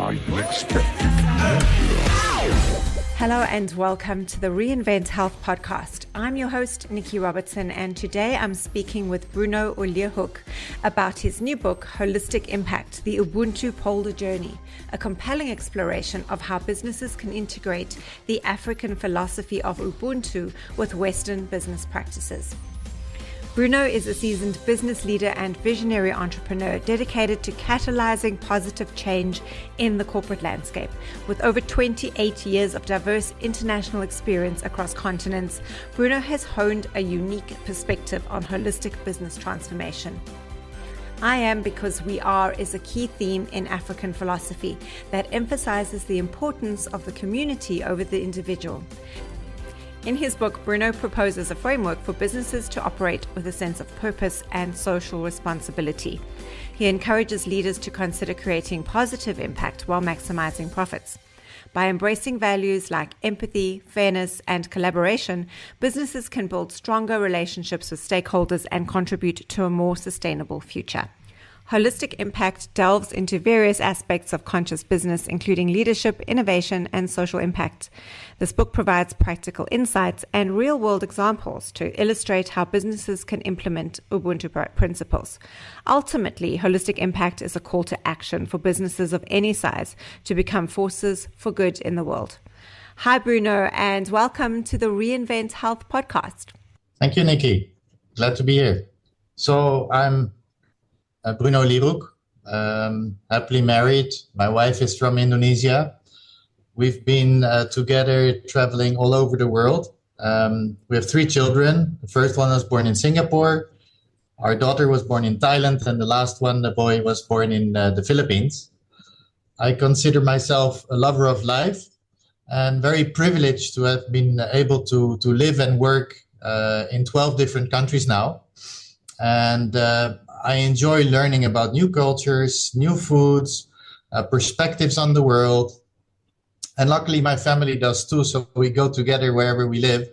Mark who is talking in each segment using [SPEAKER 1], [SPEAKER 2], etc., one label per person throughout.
[SPEAKER 1] are you expecting?
[SPEAKER 2] Hello and welcome to the Reinvent Health podcast. I'm your host, Nikki Robertson, and today I'm speaking with Bruno Olierhoek about his new book, Holistic Impact, the Ubuntu Polder Journey, a compelling exploration of how businesses can integrate the African philosophy of Ubuntu with Western business practices. Bruno is a seasoned business leader and visionary entrepreneur dedicated to catalyzing positive change in the corporate landscape. With over 28 years of diverse international experience across continents, Bruno has honed a unique perspective on holistic business transformation. I am because we are is a key theme in African philosophy that emphasizes the importance of the community over the individual. In his book, Bruno proposes a framework for businesses to operate with a sense of purpose and social responsibility. He encourages leaders to consider creating positive impact while maximizing profits. By embracing values like empathy, fairness, and collaboration, businesses can build stronger relationships with stakeholders and contribute to a more sustainable future. Holistic Impact delves into various aspects of conscious business, including leadership, innovation, and social impact. This book provides practical insights and real-world examples to illustrate how businesses can implement Ubuntu principles. Ultimately, Holistic Impact is a call to action for businesses of any size to become forces for good in the world. Hi, Bruno, and welcome to the Reinvent Health podcast.
[SPEAKER 3] Thank you, Nikki. Glad to be here. So I'm Bruno Olierhoek, happily married. My wife is from Indonesia. We've been together traveling all over the world. We have 3 children. The first one was born in Singapore. Our daughter was born in Thailand. And the last one, the boy, was born in the Philippines. I consider myself a lover of life and very privileged to have been able to live and work in 12 different countries now. And I enjoy learning about new cultures, new foods, perspectives on the world. And luckily, my family does too, so we go together wherever we live.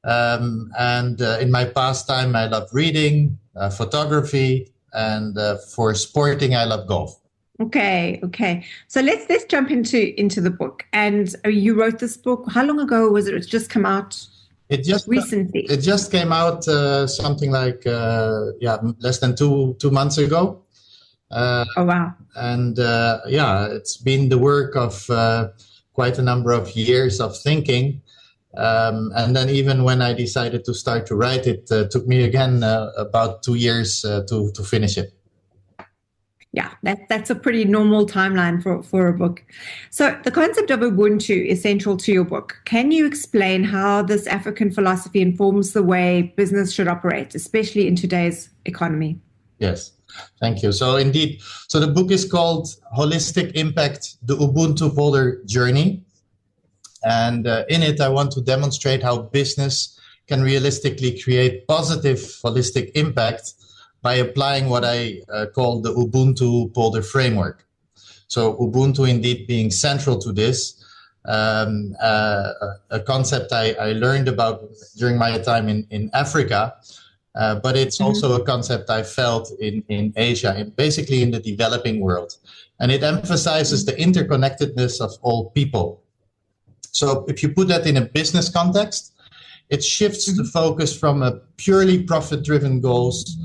[SPEAKER 3] In my pastime, I love reading, photography, and for sporting, I love golf.
[SPEAKER 2] Okay. So let's jump into the book. And you wrote this book. How long ago was it? It's just come out. Recently.
[SPEAKER 3] It just came out something like less than two months ago.
[SPEAKER 2] Oh wow!
[SPEAKER 3] And it's been the work of quite a number of years of thinking. And then even when I decided to start to write it, took me again about 2 years to finish it.
[SPEAKER 2] Yeah, that's a pretty normal timeline for a book. So the concept of Ubuntu is central to your book. Can you explain how this African philosophy informs the way business should operate, especially in today's economy?
[SPEAKER 3] Yes, thank you. So indeed, the book is called Holistic Impact, the Ubuntu Polder Journey. And in it, I want to demonstrate how business can realistically create positive holistic impact by applying what I call the Ubuntu Polder framework. So Ubuntu indeed being central to this, a concept I learned about during my time in Africa, but it's also a concept I felt in Asia, basically in the developing world. And it emphasizes the interconnectedness of all people. So if you put that in a business context, it shifts the focus from a purely profit-driven goals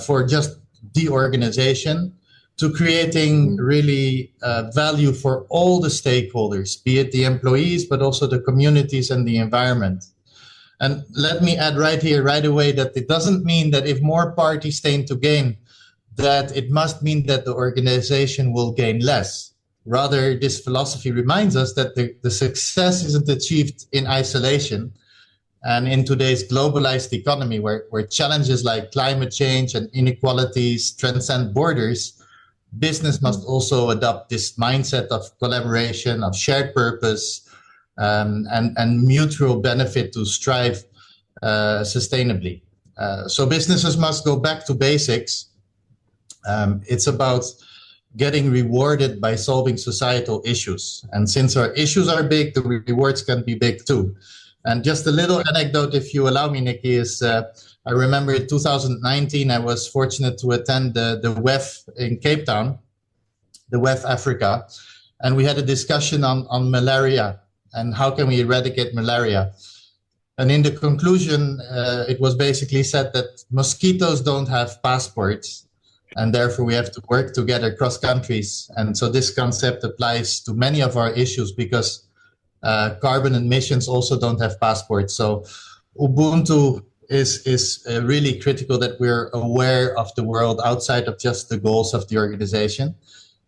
[SPEAKER 3] for just the organization to creating really value for all the stakeholders, be it the employees, but also the communities and the environment. And let me add right away that it doesn't mean that if more parties stand to gain, that it must mean that the organization will gain less. Rather, this philosophy reminds us that the success isn't achieved in isolation. And in today's globalized economy, where challenges like climate change and inequalities transcend borders, business must also adopt this mindset of collaboration, of shared purpose, and mutual benefit to strive sustainably. So businesses must go back to basics. It's about getting rewarded by solving societal issues. And since our issues are big, the rewards can be big too. And just a little anecdote, if you allow me, Nikki, is I remember in 2019, I was fortunate to attend the WEF in Cape Town, the WEF Africa. and we had a discussion on malaria and how can we eradicate malaria. And in the conclusion, it was basically said that mosquitoes don't have passports, and therefore we have to work together cross countries. And so this concept applies to many of our issues because carbon emissions also don't have passports. So Ubuntu is really critical that we're aware of the world outside of just the goals of the organization.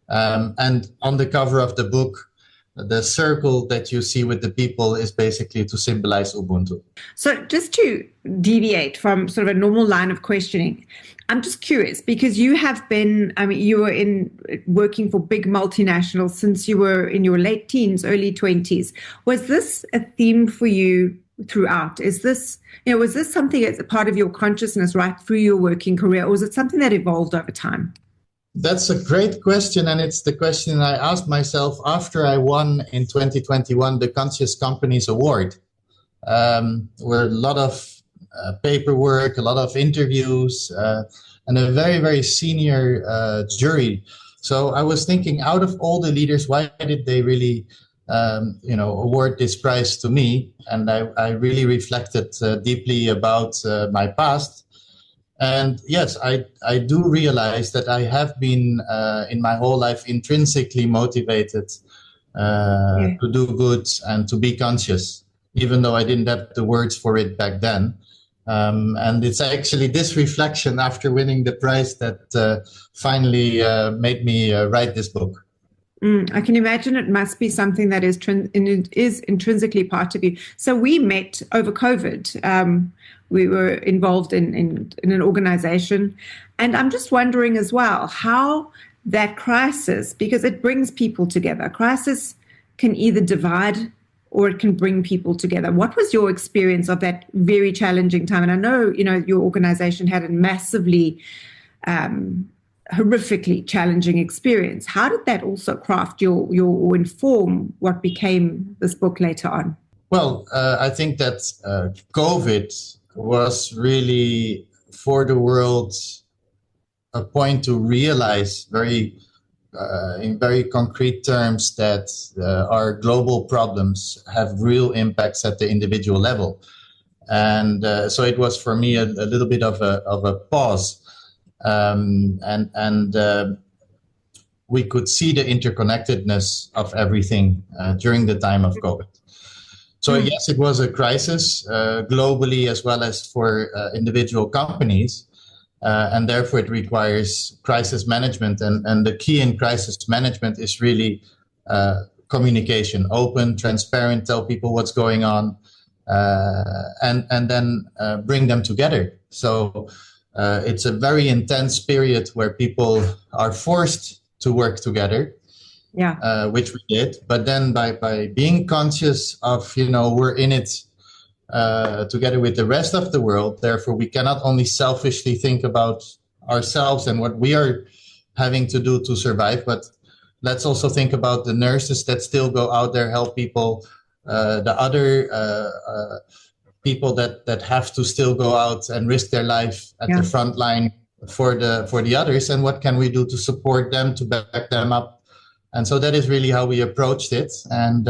[SPEAKER 3] And on the cover of the book, the circle that you see with the people is basically to symbolize Ubuntu.
[SPEAKER 2] So just to deviate from sort of a normal line of questioning, I'm just curious because you have been, you were working for big multinationals since you were in your late teens, early 20s. Was this a theme for you throughout? Is this, was this something as a part of your consciousness right through your working career, or was it something that evolved over time?
[SPEAKER 3] That's a great question, and it's the question I asked myself after I won in 2021 the Conscious Companies Award. Where a lot of paperwork, a lot of interviews, and a very, very senior jury. So I was thinking, out of all the leaders, why did they really award this prize to me? And I really reflected deeply about my past. And yes, I do realize that I have been in my whole life intrinsically motivated to do good and to be conscious, even though I didn't have the words for it back then. And it's actually this reflection after winning the prize that finally made me write this book.
[SPEAKER 2] I can imagine it must be something that is intrinsically part of you. So we met over COVID. We were involved in an organization. And I'm just wondering as well how that crisis, because it brings people together. Crisis can either divide or it can bring people together. What was your experience of that very challenging time? And I know, your organization had a massively horrifically challenging experience. How did that also craft or inform what became this book later on?
[SPEAKER 3] Well, I think that COVID was really for the world a point to realize in very concrete terms that our global problems have real impacts at the individual level. And so it was for me a little bit of a pause. And we could see the interconnectedness of everything during the time of COVID. So yes, it was a crisis globally as well as for individual companies, and therefore it requires crisis management. And the key in crisis management is really communication, open, transparent, tell people what's going on, and then bring them together. So it's a very intense period where people are forced to work together, which we did. But then by being conscious of, we're in it together with the rest of the world. Therefore, we cannot only selfishly think about ourselves and what we are having to do to survive, but let's also think about the nurses that still go out there, help people, the other people that have to still go out and risk their life at the front line for the others, and what can we do to support them, to back them up. And so that is really how we approached it. And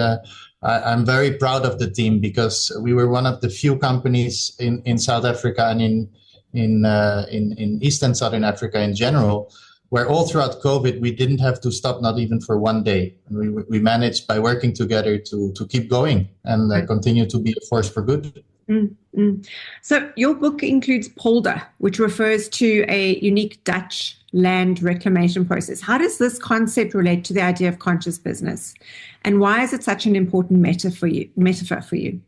[SPEAKER 3] I'm very proud of the team because we were one of the few companies in South Africa and in East and Southern Africa in general, where all throughout COVID, we didn't have to stop, not even for one day. And we managed by working together to keep going and continue to be a force for good.
[SPEAKER 2] Mm-hmm. So your book includes polder, which refers to a unique Dutch land reclamation process. How does this concept relate to the idea of conscious business? And why is it such an important metaphor for you?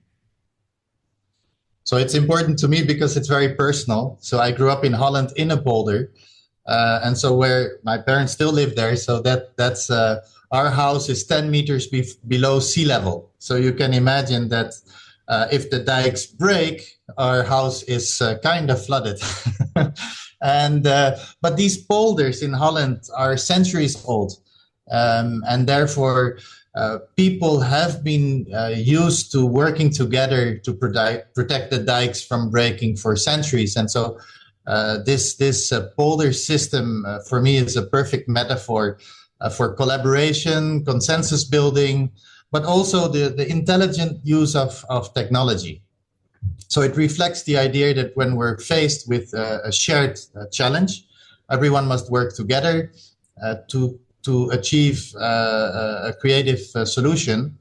[SPEAKER 3] So it's important to me because it's very personal. So I grew up in Holland in a polder. And so where my parents still live there. So that's our house is 10 meters below sea level. So you can imagine that if the dikes break, our house is kind of flooded. And but these polders in Holland are centuries old, and therefore people have been used to working together to protect the dikes from breaking for centuries. And so this polder system for me is a perfect metaphor for collaboration, consensus building, but also the intelligent use of technology. So it reflects the idea that when we're faced with a shared challenge, everyone must work together to achieve a creative solution.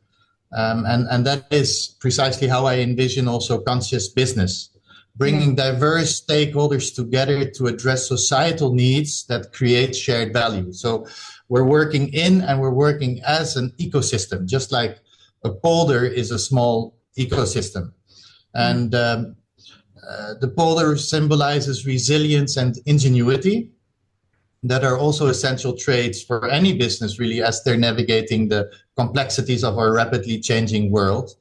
[SPEAKER 3] And that is precisely how I envision also conscious business, bringing diverse stakeholders together to address societal needs that create shared value. So we're working in and we're working as an ecosystem, just like a polder is a small ecosystem. And the polder symbolizes resilience and ingenuity that are also essential traits for any business, really, as they're navigating the complexities of our rapidly changing world.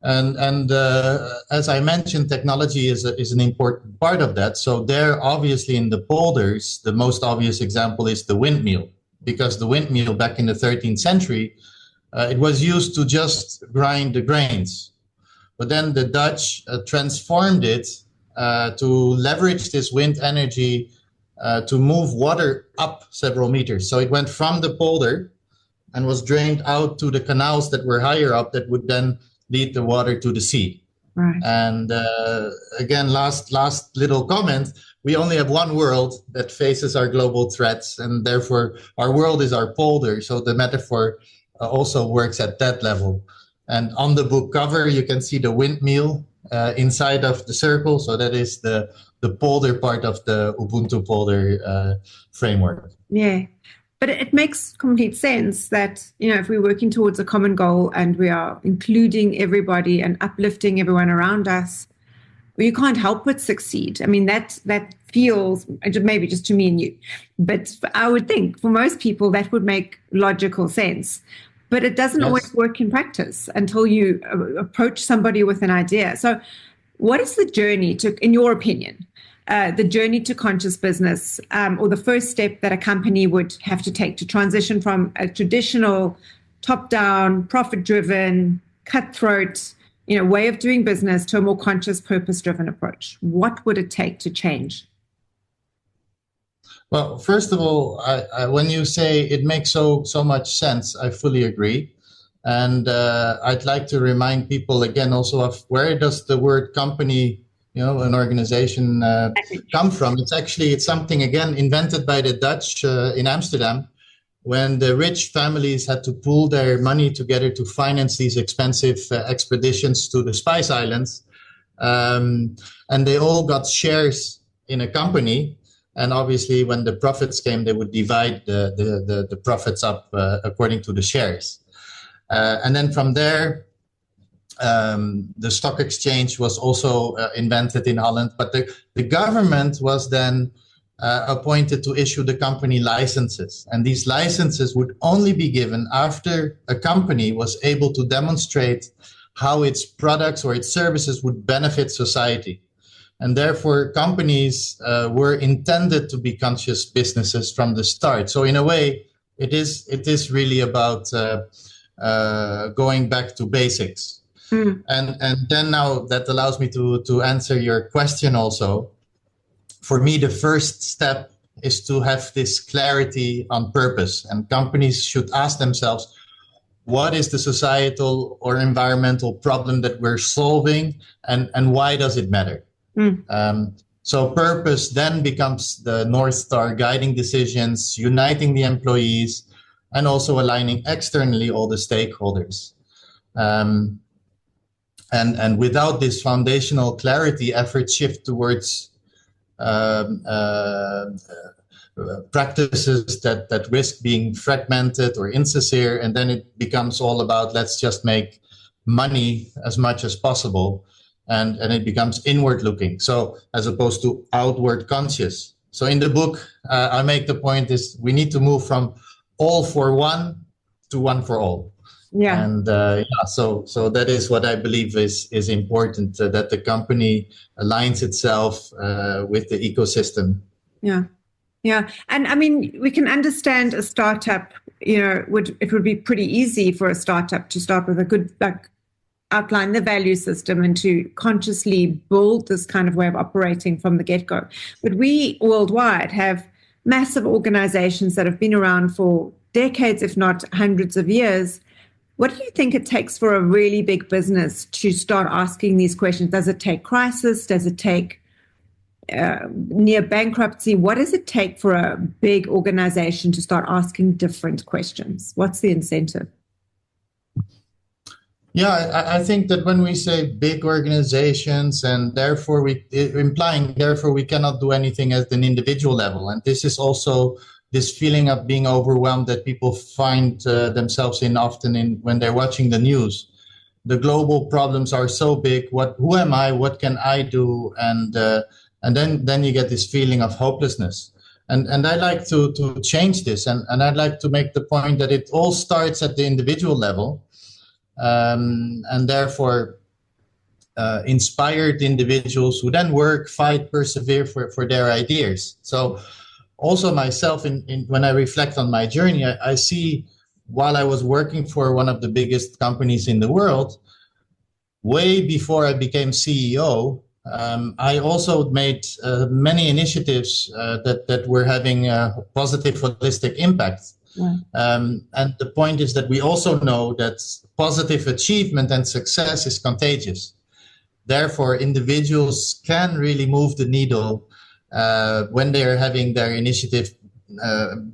[SPEAKER 3] As I mentioned, technology is an important part of that. So there, obviously, in the polders, the most obvious example is the windmill, because the windmill back in the 13th century, it was used to just grind the grains. But then the Dutch transformed it to leverage this wind energy to move water up several meters. So it went from the polder and was drained out to the canals that were higher up that would then lead the water to the sea.
[SPEAKER 2] Right.
[SPEAKER 3] And again, last little comment, we only have one world that faces our global threats, and therefore our world is our polder. So the metaphor also works at that level. And on the book cover, you can see the windmill inside of the circle. So that is the polder part of the Ubuntu Polder framework.
[SPEAKER 2] Yeah. But it makes complete sense that, if we're working towards a common goal and we are including everybody and uplifting everyone around us, well, you can't help but succeed. I mean, that feels, maybe just to me and you, but I would think for most people that would make logical sense. But it doesn't always work in practice until you approach somebody with an idea. So what is the journey to, in your opinion, the journey to conscious business, or the first step that a company would have to take to transition from a traditional top-down, profit-driven, cutthroat, way of doing business to a more conscious, purpose-driven approach? What would it take to change?
[SPEAKER 3] Well, first of all, when you say it makes so much sense, I fully agree. And I'd like to remind people again also of where does the word company, an organization come from? It's something, again, invented by the Dutch in Amsterdam, when the rich families had to pool their money together to finance these expensive expeditions to the Spice Islands. And they all got shares in a company. And obviously, when the profits came, they would divide the profits up according to the shares. And then from there, the stock exchange was also invented in Holland. But the government was then appointed to issue the company licenses. And these licenses would only be given after a company was able to demonstrate how its products or its services would benefit society. And therefore, companies were intended to be conscious businesses from the start. So in a way, it is really about going back to basics. And then now that allows me to answer your question also. For me, the first step is to have this clarity on purpose. And companies should ask themselves, what is the societal or environmental problem that we're solving, and why does it matter? So purpose then becomes the North Star, guiding decisions, uniting the employees, and also aligning externally all the stakeholders. And without this foundational clarity, efforts shift towards practices that risk being fragmented or insincere, and then it becomes all about let's just make money as much as possible. And it becomes inward looking, so as opposed to outward conscious. So in the book, I make the point is we need to move from all for one to one for all. Yeah. And so that is what I believe is important, that the company aligns itself with the ecosystem.
[SPEAKER 2] Yeah. Yeah. And I mean, we can understand a startup, it would be pretty easy for a startup to start with a good, outline the value system and to consciously build this kind of way of operating from the get-go. But we worldwide have massive organizations that have been around for decades, if not hundreds of years. What do you think it takes for a really big business to start asking these questions? Does it take crisis? Does it take near bankruptcy? What does it take for a big organization to start asking different questions? What's the incentive?
[SPEAKER 3] Yeah, I think that when we say big organizations, and therefore we cannot do anything at an individual level. And this is also this feeling of being overwhelmed that people find themselves in often when they're watching the news. The global problems are so big. Who am I? What can I do? And then you get this feeling of hopelessness. And I'd like to change this. And I'd like to make the point that it all starts at the individual level. And therefore inspired individuals who then work, fight, persevere for their ideas. So also myself, when I reflect on my journey, I see while I was working for one of the biggest companies in the world, way before I became CEO, I also made many initiatives that were having a positive holistic impact. Yeah. And the point is that we also know that positive achievement and success is contagious. Therefore, individuals can really move the needle when they are having their initiative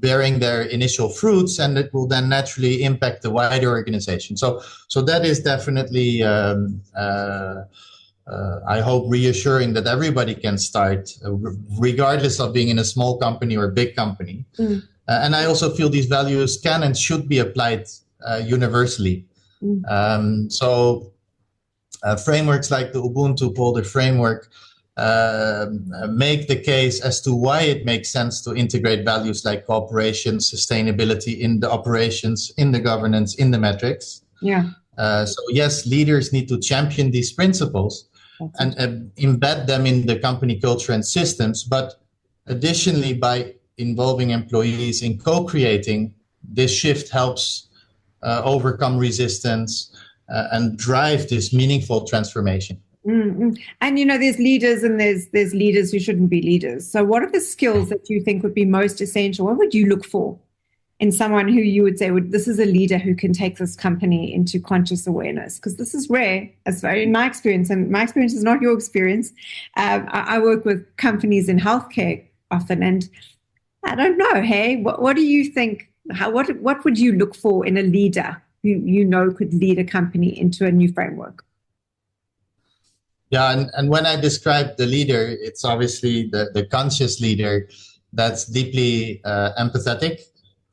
[SPEAKER 3] bearing their initial fruits, and it will then naturally impact the wider organization. So that is definitely, I hope, reassuring that everybody can start, regardless of being in a small company or a big company. Mm. And I also feel these values can and should be applied universally. Mm. Frameworks like the Ubuntu Polder framework make the case as to why it makes sense to integrate values like cooperation, sustainability in the operations, in the governance, in the metrics. Yeah. So yes, leaders need to champion these principles and embed them in the company culture and systems. But additionally, by involving employees in co-creating, this shift helps overcome resistance and drive this meaningful transformation.
[SPEAKER 2] Mm-hmm. And, there's leaders and there's leaders who shouldn't be leaders. So what are the skills that you think would be most essential? What would you look for in someone who you would say, this is a leader who can take this company into conscious awareness? Because this is rare, in my experience, and my experience is not your experience. I work with companies in healthcare often, and I don't know, hey, what do you think? What would you look for in a leader who could lead a company into a new framework?
[SPEAKER 3] Yeah, and when I describe the leader, it's obviously the conscious leader that's deeply empathetic,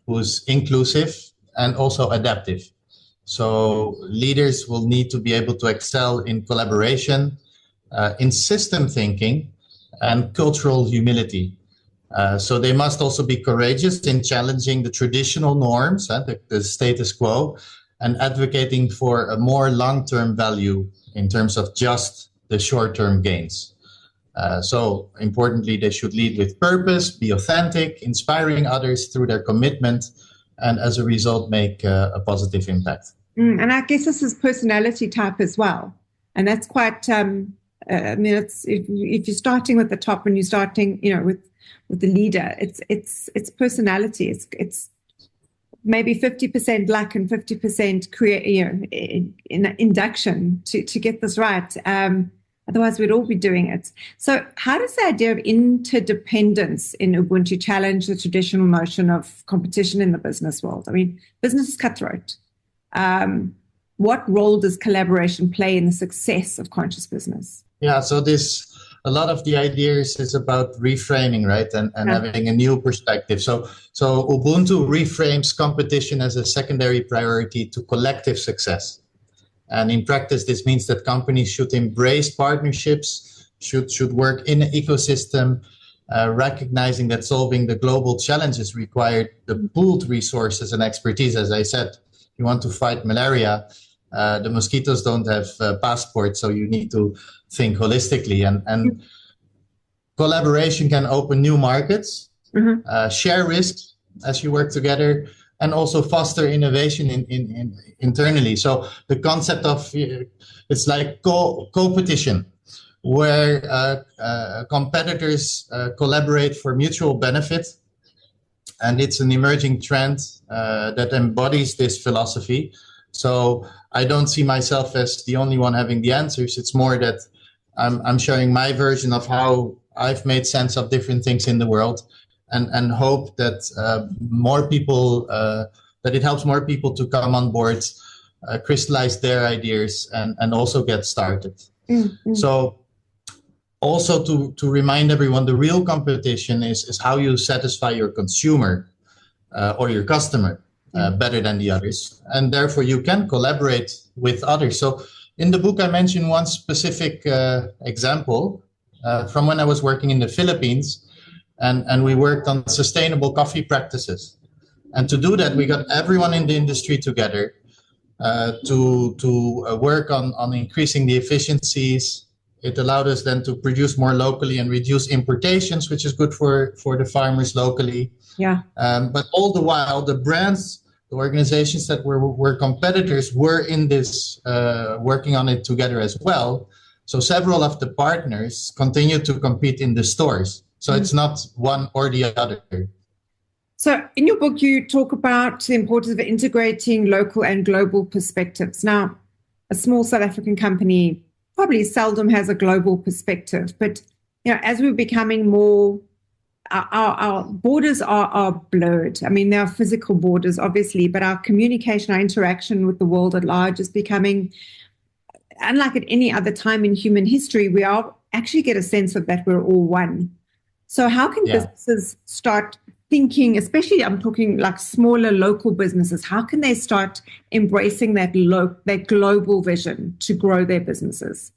[SPEAKER 3] who's inclusive, and also adaptive. So leaders will need to be able to excel in collaboration, in system thinking, and cultural humility. So they must also be courageous in challenging the traditional norms, the status quo, and advocating for a more long-term value in terms of just the short-term gains. So importantly, they should lead with purpose, be authentic, inspiring others through their commitment, and as a result, make a positive impact.
[SPEAKER 2] And I guess this is personality type as well. And that's quite, it's if you're starting with the top and you're starting, with the leader, it's personality. It's maybe 50% luck and 50% induction to get this right. Otherwise, we'd all be doing it. So how does the idea of interdependence in Ubuntu challenge the traditional notion of competition in the business world? I mean, business is cutthroat. What role does collaboration play in the success of conscious business?
[SPEAKER 3] Yeah, so a lot of the ideas is about reframing, right? And having a new perspective. So Ubuntu reframes competition as a secondary priority to collective success. And in practice, this means that companies should embrace partnerships, should work in an ecosystem, recognizing that solving the global challenges require the pooled resources and expertise. As I said, you want to fight malaria, the mosquitoes don't have passports, so you need to think holistically. And collaboration can open new markets, share risks as you work together, and also foster innovation in internally. So the concept of it's like co-competition, where competitors collaborate for mutual benefit, And it's an emerging trend that embodies this philosophy. So I don't see myself as the only one having the answers. It's more that I'm sharing my version of how I've made sense of different things in the world, and hope that more people, that it helps more people to come on board, crystallize their ideas, and also get started. Mm-hmm. So also to remind everyone, the real competition is how you satisfy your consumer or your customer better than the others. And therefore you can collaborate with others. So in the book, I mentioned one specific example from when I was working in the Philippines, and we worked on sustainable coffee practices. And to do that, we got everyone in the industry together to work on increasing the efficiencies. It allowed us then to produce more locally and reduce importations, which is good for the farmers locally. Yeah. But all the while, the brands, the organizations that were competitors were in this, working on it together as well. So several of the partners continue to compete in the stores. So it's not one or the other.
[SPEAKER 2] So in your book, you talk about the importance of integrating local and global perspectives. Now, a small South African company probably seldom has a global perspective, but as we're becoming more, our borders are blurred. I mean, there are physical borders, obviously, but our communication, our interaction with the world at large is becoming, unlike at any other time in human history, we all actually get a sense of that we're all one. So how can businesses start thinking, especially I'm talking like smaller local businesses, how can they start embracing that global vision to grow their businesses?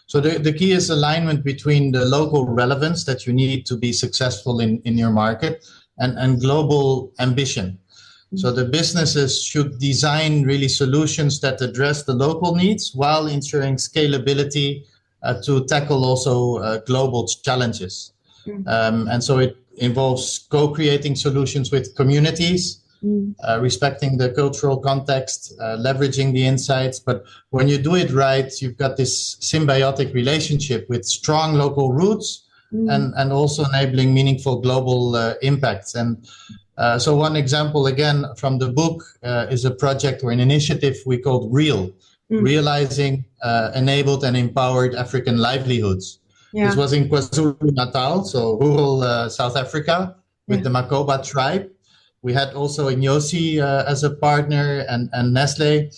[SPEAKER 3] So the key is alignment between the local relevance that you need to be successful in your market and global ambition. Mm-hmm. So the businesses should design really solutions that address the local needs while ensuring scalability to tackle also global challenges. Mm-hmm. And so it involves co-creating solutions with communities, respecting the cultural context, leveraging the insights. But when you do it right, you've got this symbiotic relationship with strong local roots and also enabling meaningful global impacts. And so one example, again, from the book is a project or an initiative we called REAL, Realizing Enabled and Empowered African Livelihoods. Yeah. This was in KwaZulu-Natal, so rural South Africa, with the Makoba tribe. We had also Inyosi as a partner and Nestle.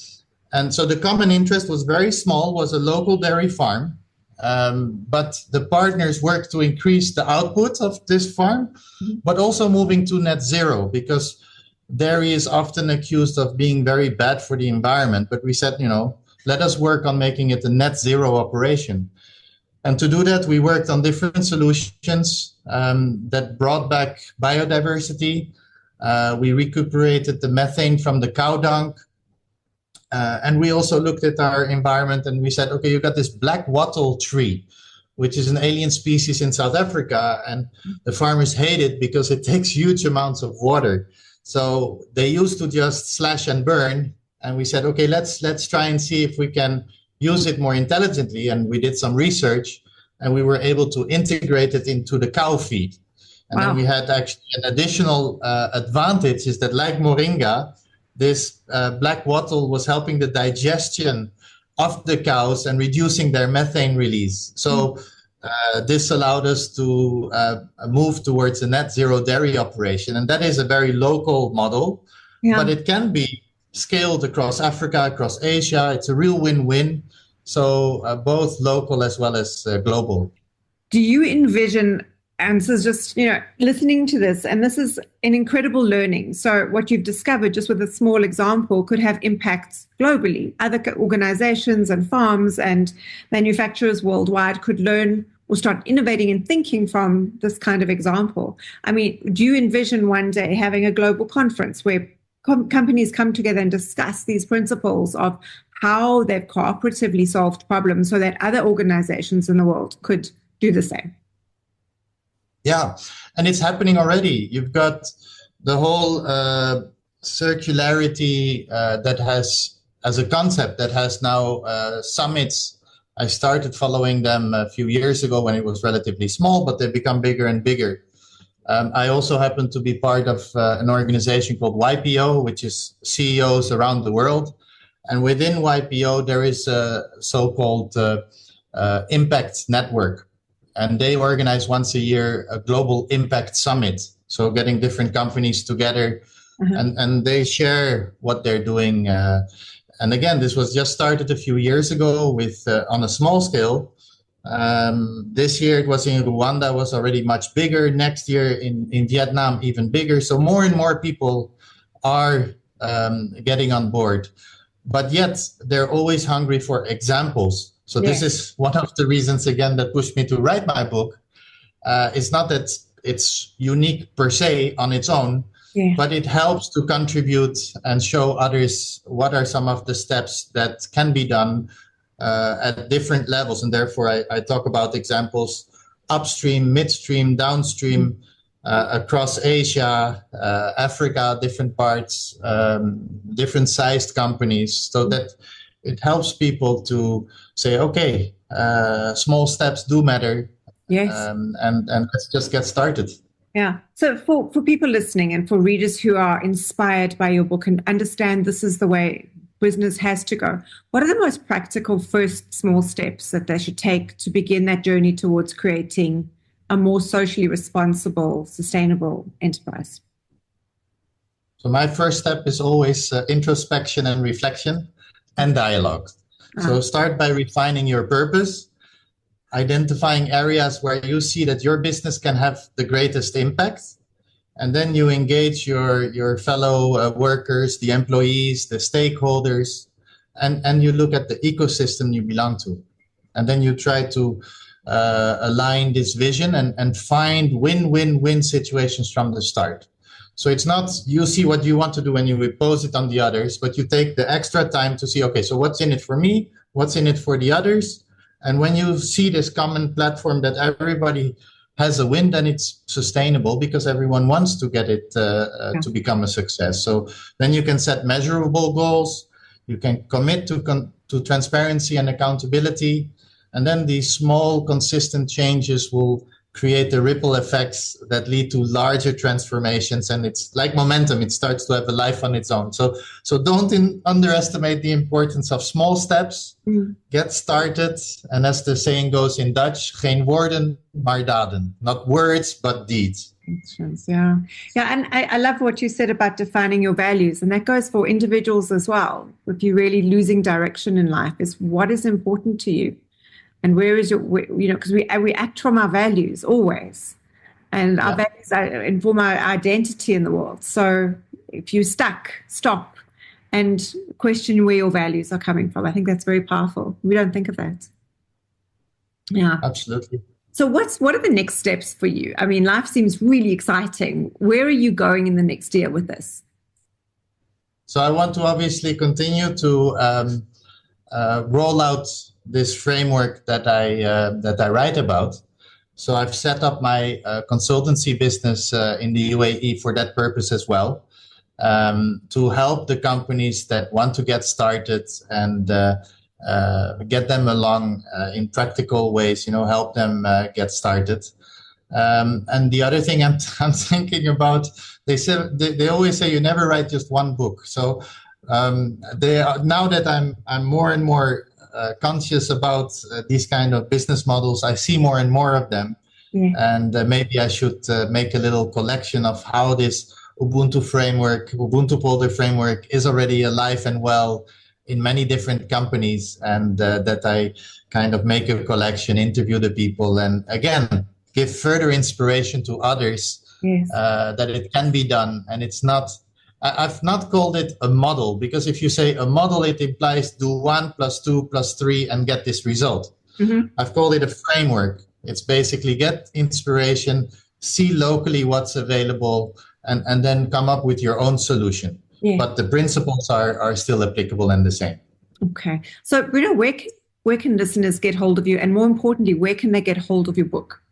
[SPEAKER 3] And so the common interest was very small, was a local dairy farm. But the partners worked to increase the output of this farm, but also moving to net zero, because dairy is often accused of being very bad for the environment. But we said, let us work on making it a net zero operation. And to do that, we worked on different solutions that brought back biodiversity. We recuperated the methane from the cow dung. And we also looked at our environment and we said, okay, you got this black wattle tree, which is an alien species in South Africa. And the farmers hate it because it takes huge amounts of water. So they used to just slash and burn. And we said, okay, let's try and see if we can use it more intelligently. And we did some research and we were able to integrate it into the cow feed. And then we had actually an additional advantage is that, like moringa, this black wattle was helping the digestion of the cows and reducing their methane release. So this allowed us to move towards a net zero dairy operation. And that is a very local model, but it can be scaled across Africa, across Asia. It's a real win-win. So both local as well as global.
[SPEAKER 2] Do you envision, and this is just, listening to this, and this is an incredible learning. So what you've discovered just with a small example could have impacts globally. Other organizations and farms and manufacturers worldwide could learn or start innovating and thinking from this kind of example. I mean, do you envision one day having a global conference where companies come together and discuss these principles of how they've cooperatively solved problems so that other organizations in the world could do the same?
[SPEAKER 3] Yeah, and it's happening already. You've got the whole circularity that has, as a concept, that has now summits. I started following them a few years ago when it was relatively small, but they've become bigger and bigger. I also happen to be part of an organization called YPO, which is CEOs around the world. And within YPO, there is a so-called Impact Network. And they organize once a year a global impact summit. So getting different companies together, and they share what they're doing. And again, this was just started a few years ago with on a small scale. This year it was in Rwanda, was already much bigger. Next year in Vietnam, even bigger. So more and more people are getting on board. But yet they're always hungry for examples. So this is one of the reasons, again, that pushed me to write my book. It's not that it's unique per se on its own, but it helps to contribute and show others what are some of the steps that can be done at different levels. And therefore, I talk about examples upstream, midstream, downstream, across Asia, Africa, different parts, different sized companies, so that it helps people to say, okay, small steps do matter.
[SPEAKER 2] Yes.
[SPEAKER 3] And let's just get started.
[SPEAKER 2] Yeah. So for people listening and for readers who are inspired by your book and understand this is the way business has to go, what are the most practical first small steps that they should take to begin that journey towards creating a more socially responsible, sustainable enterprise?
[SPEAKER 3] So my first step is always introspection and reflection and dialogue. So start by refining your purpose, identifying areas where you see that your business can have the greatest impact. And then you engage your fellow workers, the employees, the stakeholders, and you look at the ecosystem you belong to. And then you try to align this vision and find win-win-win situations from the start. So it's not you see what you want to do and you impose it on the others, but you take the extra time to see, okay, so what's in it for me? What's in it for the others? And when you see this common platform that everybody has a win, then it's sustainable because everyone wants to get it to become a success. So then you can set measurable goals. You can commit to transparency and accountability. And then these small, consistent changes will create the ripple effects that lead to larger transformations. And it's like momentum. It starts to have a life on its own. So don't underestimate the importance of small steps. Get started. And as the saying goes in Dutch, geen woorden, maar daden. Not words, but deeds.
[SPEAKER 2] Yeah. And I love what you said about defining your values. And that goes for individuals as well. If you're really losing direction in life, is what is important to you? And where is your, because we act from our values always. And our values inform our identity in the world. So if you're stuck, stop and question where your values are coming from. I think that's very powerful. We don't think of that. Yeah.
[SPEAKER 3] Absolutely.
[SPEAKER 2] So what are the next steps for you? I mean, life seems really exciting. Where are you going in the next year with this?
[SPEAKER 3] So I want to obviously continue to roll out this framework that I write about. So I've set up my consultancy business in the UAE for that purpose as well, to help the companies that want to get started and get them along in practical ways, help them get started. And the other thing I'm thinking about, they always say you never write just one book. So now that I'm more and more conscious about these kind of business models, I see more and more of them. And maybe I should make a little collection of how this Ubuntu Polder framework is already alive and well in many different companies, and that I kind of make a collection, interview the people, and again, give further inspiration to others that it can be done. And it's not, I've not called it a model, because if you say a model, it implies do 1 + 2 + 3 and get this result. I've called it a framework. It's basically get inspiration, see locally what's available, and then come up with your own solution. But the principles are still applicable and the same. Okay.
[SPEAKER 2] So, Bruno, where can listeners get hold of you? And more importantly, where can they get hold of your book?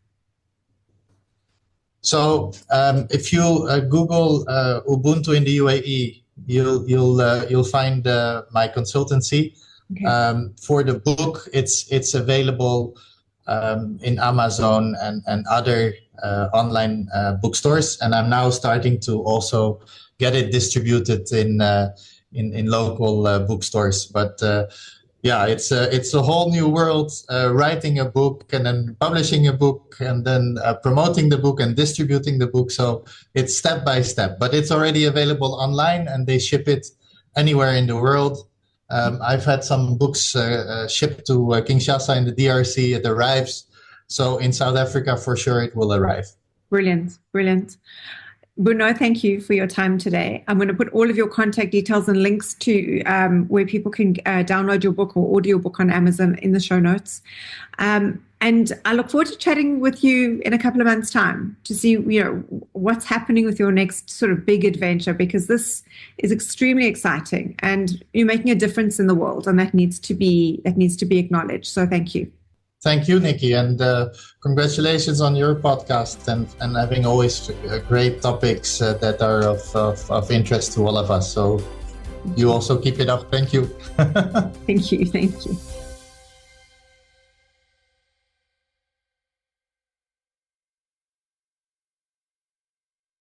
[SPEAKER 3] So if you Google Ubuntu in the UAE, you'll find my consultancy. For the book, it's available in Amazon and other online bookstores, and I'm now starting to also get it distributed in local bookstores. But it's a whole new world, writing a book and then publishing a book and then promoting the book and distributing the book. So it's step by step, but it's already available online and they ship it anywhere in the world. I've had some books shipped to Kinshasa in the DRC. It arrives. So in South Africa, for sure, it will arrive.
[SPEAKER 2] Brilliant. Bruno, thank you for your time today. I'm going to put all of your contact details and links to where people can download your book or order your book on Amazon in the show notes. And I look forward to chatting with you in a couple of months' time to see, what's happening with your next sort of big adventure, because this is extremely exciting and you're making a difference in the world, and that needs to be acknowledged. So thank you.
[SPEAKER 3] Thank you, Nikki, and congratulations on your podcast and having always great topics that are of interest to all of us. So you also keep it up. Thank you.
[SPEAKER 2] Thank you.